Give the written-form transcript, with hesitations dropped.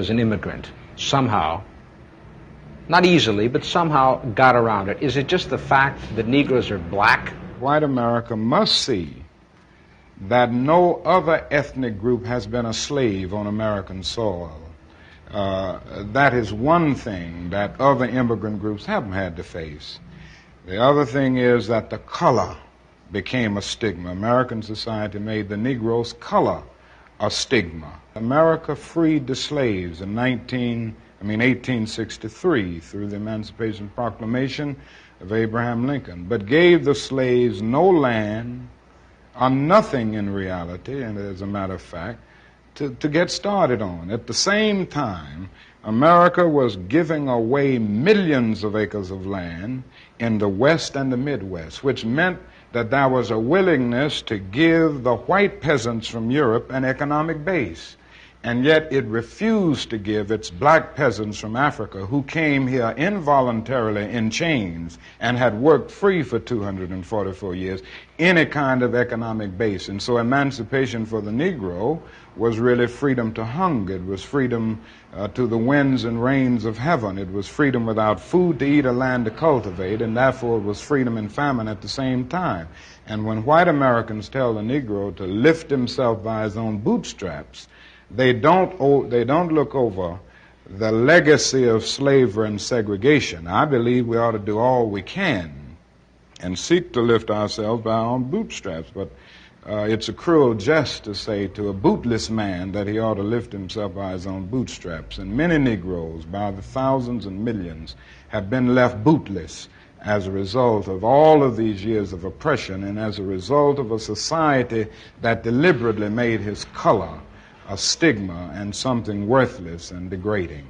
as an immigrant somehow, not easily, but somehow got around it? Is it just the fact that Negroes are black? White America must see that no other ethnic group has been a slave on American soil. That is one thing that other immigrant groups haven't had to face. The other thing is that the color became a stigma. American society made the Negro's color a stigma. America freed the slaves in 1863 through the Emancipation Proclamation of Abraham Lincoln, but gave the slaves no land or nothing in reality, and as a matter of fact, to get started on. At the same time, America was giving away millions of acres of land in the West and the Midwest, which meant that there was a willingness to give the white peasants from Europe an economic base. And yet it refused to give its black peasants from Africa, who came here involuntarily in chains and had worked free for 244 years, any kind of economic base. And so emancipation for the Negro was really freedom to hunger. It was freedom to the winds and rains of heaven. It was freedom without food to eat or land to cultivate, and therefore it was freedom and famine at the same time. And when white Americans tell the Negro to lift himself by his own bootstraps, they don't look over the legacy of slavery and segregation. I believe we ought to do all we can and seek to lift ourselves by our own bootstraps, but it's a cruel jest to say to a bootless man that he ought to lift himself by his own bootstraps. And many Negroes, by the thousands and millions, have been left bootless as a result of all of these years of oppression and as a result of a society that deliberately made his color a stigma and something worthless and degrading.